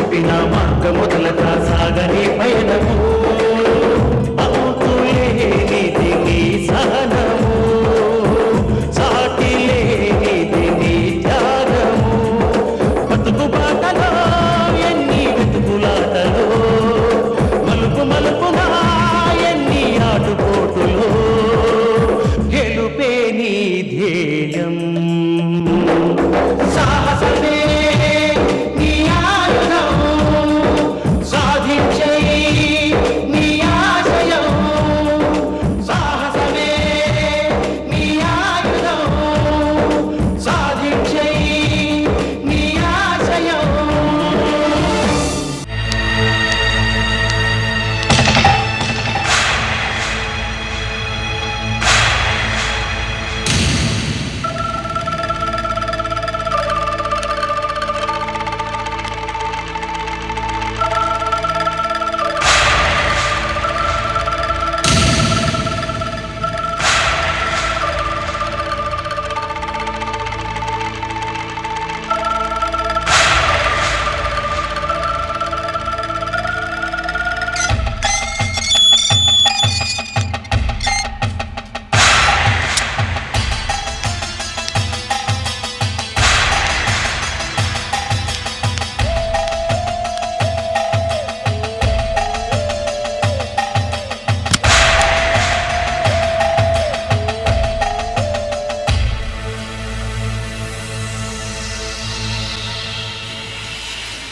చూపిన మార్గముదలక సాగని పయనము అవుతులేనిది నీ సహనము సాటి లేనిది నీ త్యాగము బతుకు బాటలో ఎన్ని వెతుకులాటలో మలుపు మలుపునా ఎన్ని ఆటుపోటులో గెలుపే నీ ధ్యేయం సాహసమే నీ ఆయుధం సాధించే నీ ఆశయం సాహసమే నీ ఆయుధం సాధించే నీ ఆశయం.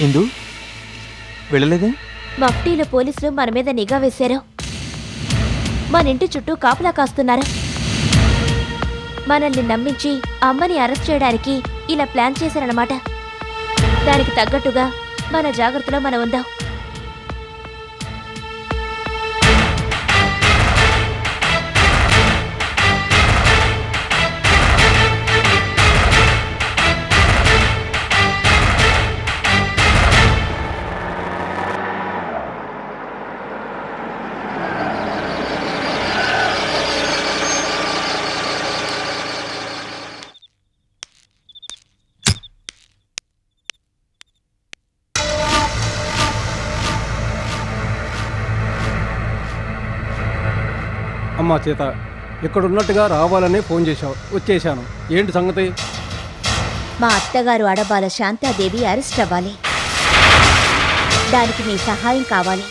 ఇందు వెళ్ళలేదే? మఫ్టీలో పోలీసులు మన మీద నిఘా వేశారు. మన ఇంటి చుట్టూ కాపలా కాస్తున్నారు. మనల్ని నమ్మించి అమ్మని అరెస్ట్ చేయడానికి ఇలా ప్లాన్ చేశారన్నమాట. దానికి తగ్గట్టుగా మన జాగ్రత్తలో మనం ఉందాం. అమ్మా సీత, ఇక్కడున్నట్టుగా రావాలని ఫోన్ చేశావు, వచ్చేశాను. ఏంటి సంగతి? మా అత్తగారు అడబాల శాంతాదేవి అరెస్ట్ అవ్వాలి. దానికి నీ సహాయం కావాలి.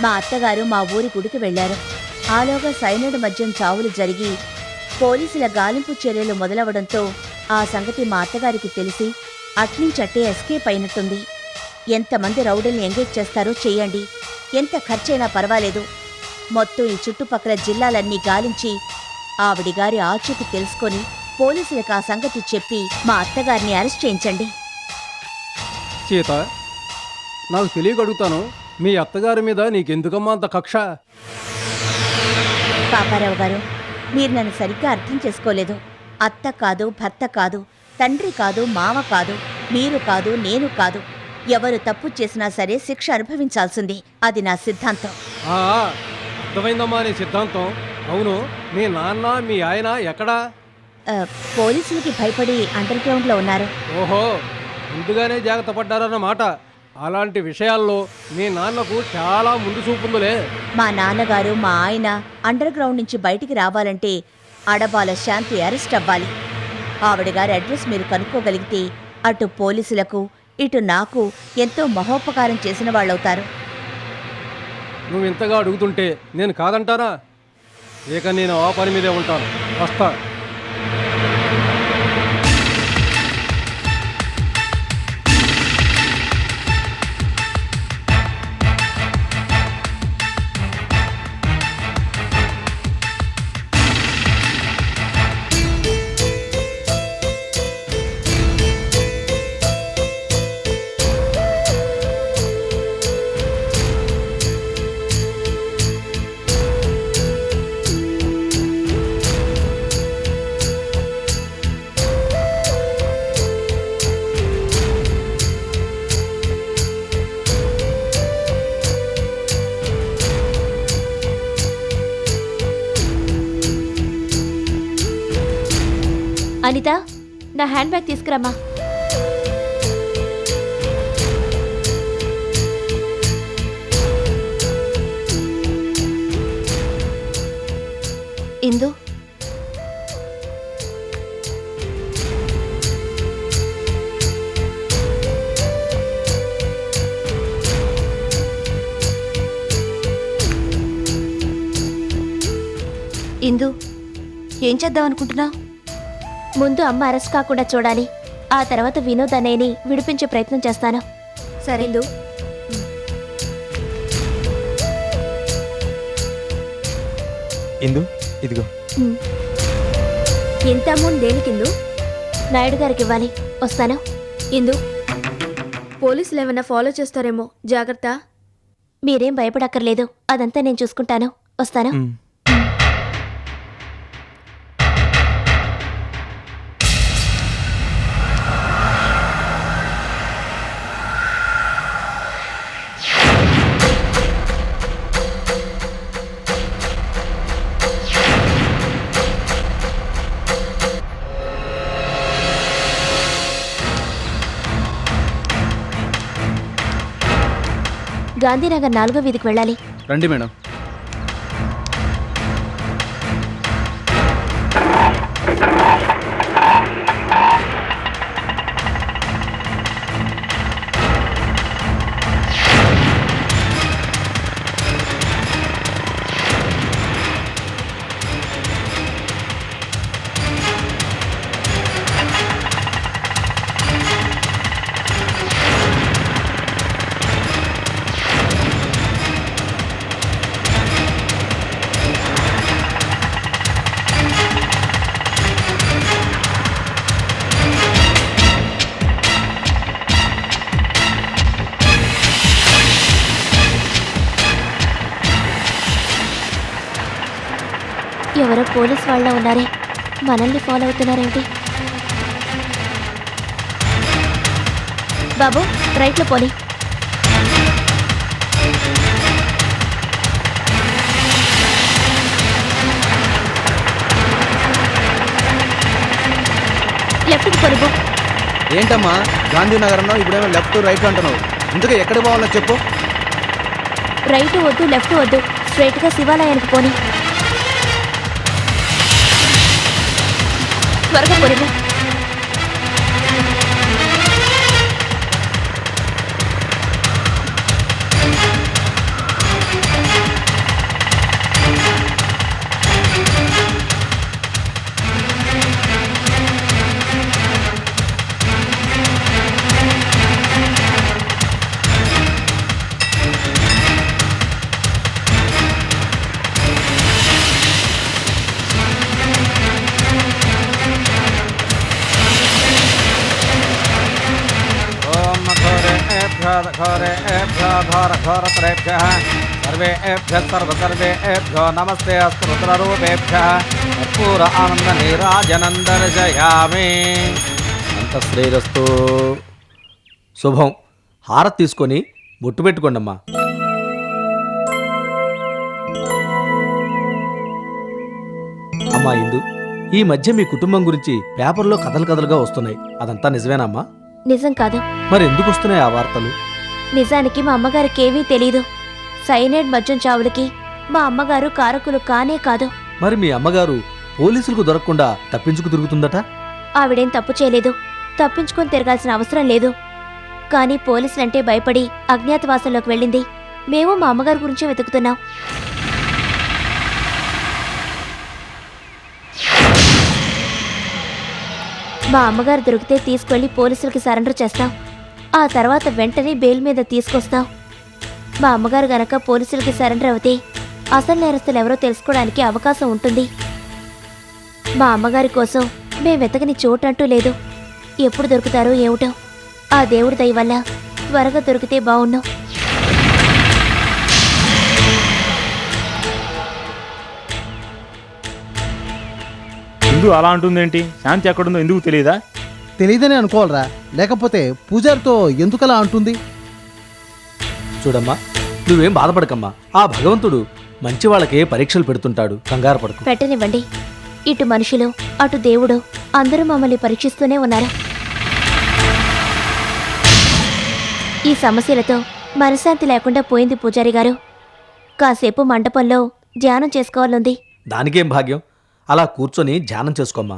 మా అత్తగారు మా ఊరి గుడికి వెళ్లారు. ఆలోగా సైనడ్ మద్యం చావులు జరిగి పోలీసుల గాలింపు చర్యలు మొదలవడంతో ఆ సంగతి మా అత్తగారికి తెలిసి అట్నుంచట్టే ఎస్కేప్ అయినట్టుంది. ఎంతమంది రౌడీల్ని ఎంగేజ్ చేస్తారో చెయ్యండి, ఎంత ఖర్చైనా పర్వాలేదు. మొత్తం ఈ చుట్టుపక్కల జిల్లాలన్నీ గాలించి ఆవిడిగారి ఆచూకీ తెలుసుకొని పోలీసులకు ఆ సంగతి చెప్పి మా అత్తగారిని అరెస్ట్ చేయించండి. సీత, నాకు తెలియగడుగుతాను, మీ అత్తగారి మీద నీకెందుకమ్మా అంత కక్ష? పాపారావు గారు, మీరు నన్ను సరిగ్గా అర్థం చేసుకోలేదు. అత్త కాదు, భర్త కాదు, తండ్రి కాదు, మామ కాదు, మీరు కాదు, నేను కాదు. ఎవరు తప్పు చేసినా సరే శిక్ష అనుభవించాల్సింది. అది నా సిద్ధాంతం. అర్థమైందమ్మా నీ సిద్ధాంతం. అవును, మీ నాన్న మీ ఆయన ఎక్కడా? పోలీసులకి భయపడి అండర్ గ్రౌండ్లో ఉన్నారు. ఓహో, ముందుగానే జాగ్రత్త పడ్డారన్నమాట. అలాంటి విషయాల్లో మీ నాన్నకు చాలా ముందు చూపుందులే. మా నాన్నగారు మా ఆయన అండర్ గ్రౌండ్ నుంచి బయటికి రావాలంటే అడబాల శాంతి అరెస్ట్ అవ్వాలి. ఆవిడ గారి అడ్రస్ మీరు కనుక్కోగలిగితే అటు పోలీసులకు ఇటు నాకు ఎంతో మహోపకారం చేసిన వాళ్ళవుతారు. నువ్వు ఇంతగా అడుగుతుంటే నేను కాదంటానా? ఇక నేను ఆ పని మీదే ఉంటాను. వస్తా. అనిత, నా హ్యాండ్ బ్యాగ్ తీసుకురామ్మా. ఇందు ఏం చేద్దాం అనుకుంటున్నావు? ముందు అమ్మ అరెస్ట్ కాకుండా చూడాలి. ఆ తర్వాత వినోద్ అనేని విడిపించే ప్రయత్నం చేస్తాను. సరే ఇందు. ఇందు ఇదిగో. ఎంత అమౌంట్ దేనికిందు? నాయుడు గారికి ఇవ్వాలి. వస్తాను. ఇందు పోలీసులు ఏమైనా ఫాలో చేస్తారేమో, జాగ్రత్త. మీరేం భయపడక్కర్లేదు, అదంతా నేను చూసుకుంటాను. వస్తాను. గాంధీనగర్ 4వ వీధికి వెళ్ళాలి. రండి మేడం. ఎవరో పోలీస్ వాళ్ళ ఉన్నారే, మనల్ని ఫాలో అవుతున్నారేంటి? బాబు రైట్లో పోనీ. లెఫ్ట్కి పోనీ. ఏంటమ్మా గాంధీనగర్ అన్నావు, ఇప్పుడేమో లెఫ్ట్ రైట్ అంటున్నావు. ఇందుకే ఎక్కడికి పోవాలో చెప్పు. రైట్ వద్దు, లెఫ్ట్ వద్దు, స్ట్రైట్గా శివాలయానికి పోనీ. త్వరగా పోనీ. सर्वेभ्यो नमस्ते अस्तु रुद्ररूपेभ्यः कर्पूर आनंद नीराजनंदर्शयामि. అంత శ్రేయస్తు. శుభం. హారతి తీసుకొని బొట్టు పెట్టుకోండమ్మా. అమ్మా ఇందు, ఈ మధ్య మీ కుటుంబం గురించి పేపర్లో కథలుగా వస్తున్నాయి. అదంతా నిజమేనమ్మా? నిజం కాదు. మరి ఎందుకు వస్తున్నాయి ఆ వార్తలు? నిజానికి మా అమ్మగారికి ఏమీ తెలీదు. సైనైడ్ మద్యం చావులకి మా అమ్మగారు కారకులు కానే కాదు. మరి మీ అమ్మగారు పోలీసులకు దొరకకుండా తప్పించుకు తిరుగుతుందట? ఆవిడేం తప్పు చేయలేదు, తప్పించుకొని తిరగాల్సిన అవసరం లేదు. కానీ పోలీసులంటే భయపడి అజ్ఞాతవాసంలోకి వెళ్ళింది. మేము మా అమ్మగారి గురించే వెతుకుతున్నాం. మా అమ్మగారు దొరికితే తీసుకెళ్లి పోలీసులకి సరెండర్ చేస్తాం. ఆ తర్వాత వెంటనే బెయిల్ మీద తీసుకొస్తాం. మా అమ్మగారు గనక పోలీసులకి సరెండర్ అవుతే అసలు నేరస్తులు ఎవరో తెలుసుకోవడానికి అవకాశం ఉంటుంది. మా అమ్మగారి కోసం మేము వెతకని చోటంటూ లేదు. ఎప్పుడు దొరుకుతారో ఏమిటో. ఆ దేవుడి దయ వల్ల త్వరగా దొరికితే బాగున్నాం. ఇందు అలా అంటుందేంటి? శాంతి ఎక్కడుందో ఎందుకు తెలియదా? తెలియదని అనుకోవాలరా, లేకపోతే పూజారితో ఎందుకలా అంటుంది? చూడమ్మా, నువ్వేం బాధపడకమ్మా. ఆ భగవంతుడు మంచి వాళ్ళకే పరీక్షలు పెడుతుంటాడు. కంగారు పడకు. పెట్టనివ్వండి. ఇటు మనుషులు అటు దేవుడు అందరూ మమ్మల్ని పరీక్షిస్తూనే ఉన్నారు. ఈ సమస్యలతో మనశ్శాంతి లేకుండా పోయింది పూజారి గారు. కాసేపు మండపంలో ధ్యానం చేసుకోవాలంది. దానికేం భాగ్యం. అలా కూర్చొని ధ్యానం చేసుకోమ్మా.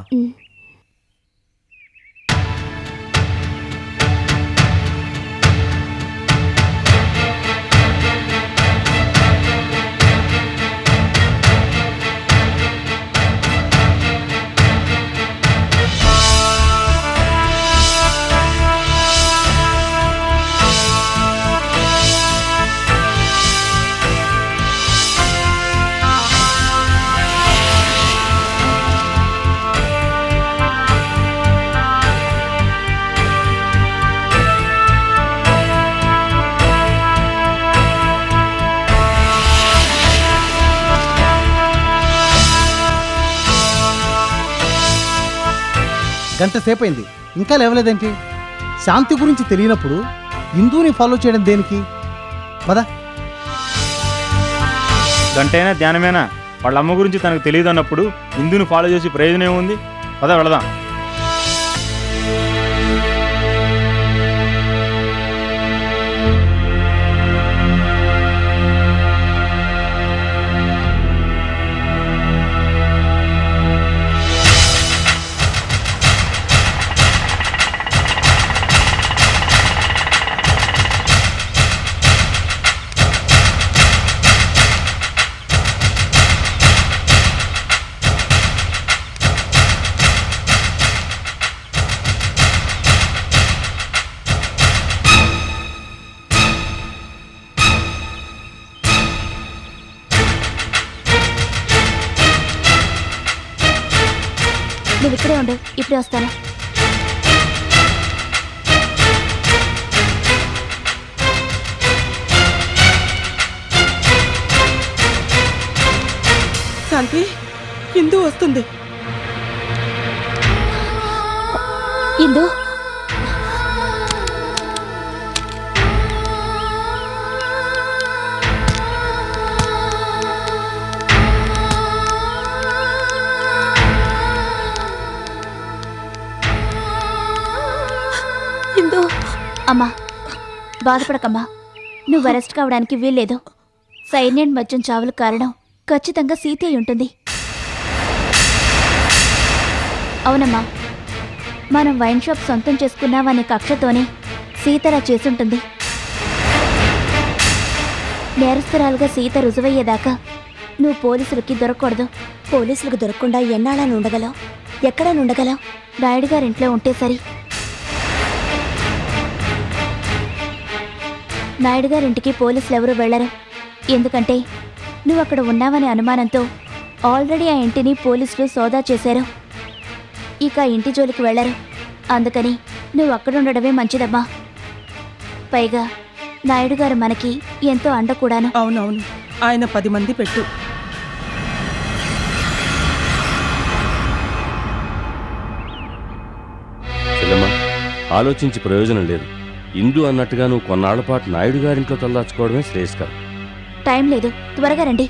గంట సేపైంది ఇంకా లేవలేదేంటి? శాంతి గురించి తెలియనప్పుడు ఇందుని ఫాలో చేయడం దేనికి? పద. గంటైనా ధ్యానమేనా? వాళ్ళ అమ్మ గురించి తనకు తెలియదు అన్నప్పుడు ఇందుని ఫాలో చేసి ప్రయోజనం ఏముంది? పద వెళదాం. నువ్వు ఇక్కడే ఉండు, ఇప్పుడే వస్తాను. శాంతి, ఇందు వస్తుంది. ఇందు, ఇందు. అమ్మా బాధపడకమ్మా, నువ్వు అరెస్ట్ కావడానికి వీల్లేదు. సైన్యం మద్యం చావులకు కారణం ఖచ్చితంగా సీత అయి ఉంటుంది. అవునమ్మా, మనం వైన్ షాప్ సొంతం చేసుకున్నామనే కక్షతోనే సీతలా చేసుంటుంది. నేరస్తురాలుగా సీత రుజువయ్యేదాకా నువ్వు పోలీసులకి దొరకకూడదు. పోలీసులకు దొరకకుండా ఎన్నాళ్ళని ఉండగలవు? ఎక్కడ ఉండగలవు? నాయుడు గారింట్లో ఉంటే సరి. నాయుడు గారింటికి పోలీసులు ఎవరూ వెళ్లరు. ఎందుకంటే నువ్వు అక్కడ ఉన్నావనే అనుమానంతో ఆల్రెడీ ఆ ఇంటిని పోలీసులు సోదా చేశారు. ఇక ఆ ఇంటి జోలికి వెళ్లరు. అందుకని నువ్వు అక్కడ ఉండడమే మంచిదమ్మా. పైగా నాయుడు గారు మనకి ఎంతో అండ కూడాను. అవునవును, ఆయన 10 మంది పెట్టు. చెల్లెమ్మ, ఆలోచించి ప్రయోజనం లేదు. ఇందు అన్నట్టుగా నువ్వు కొన్నాళ్ల పాటు నాయుడు గారింట్లో తలదాచుకోవడమే శ్రేయస్కరం. టైం లేదు, త్వరగా రండి.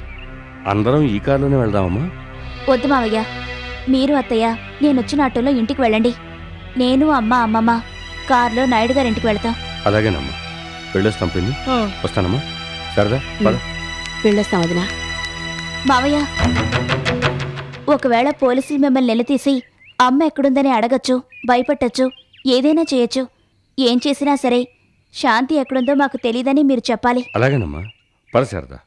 అందరం ఈ కారులోనే వెళ్దామమ్మా. వద్దు మావయ్య, మీరు అత్తయ్య నేనొచ్చిన ఆటోలో ఇంటికి వెళ్ళండి. నేను అమ్మ అమ్మమ్మ కారులో నాయుడు గారింటికి వెళతాం. అలాగేనమ్మా, వెళ్ళొస్తాం పిన్ని. వస్తానమ్మా. సరదా పద. వెళ్ళొస్తాం వదినా. మావయ్య, ఒకవేళ పోలీసులు మిమ్మల్ని నిలదీసి అమ్మ ఎక్కడుందని అడగచ్చు, భయపెట్టచ్చు, ఏదైనా చేయొచ్చు. ఏం చేసినా సరే శాంతి ఎక్కడుందో మాకు తెలీదని మీరు చెప్పాలి. అలాగేనమ్మా, పద శారదా.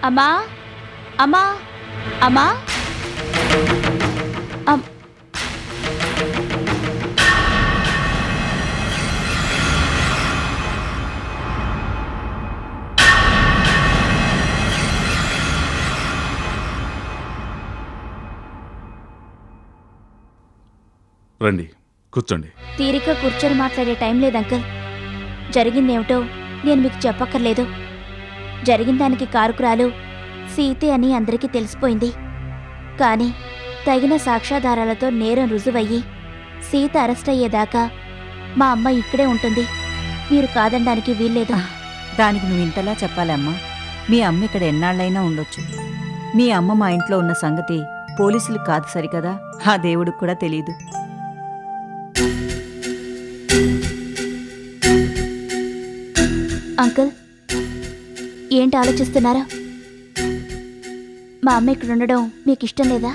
అమ్మా అమ్మా అమ్మా రండి, కూర్చోండి. తీరిక కూర్చొని మాట్లాడే టైం లేదు అంకుల్. జరిగిందేమిటో నేను మీకు చెప్పక్కర్లేదు. జరిగిన దానికి కారుకురాలు సీతే అని అందరికీ తెలిసిపోయింది. కానీ తగిన సాక్ష్యాధారాలతో నేరం రుజువయ్యి సీత అరెస్ట్ అయ్యేదాకా మా అమ్మ ఇక్కడే ఉంటుంది. మీరు కాదనడానికి వీల్లేదు. దానికి నువ్వు ఇంతలా చెప్పాలమ్మా. మీ అమ్మ ఇక్కడ ఎన్నాళ్ళైనా ఉండొచ్చు. మీ అమ్మ మా ఇంట్లో ఉన్న సంగతి పోలీసులకు కాదు సరికదా, ఆ దేవుడికి కూడా తెలీదు. అంకుల్, ఏంటి ఆలోచిస్తున్నారా? మా అమ్మ ఇక్కడ ఉండడం మీకు ఇష్టం లేదా?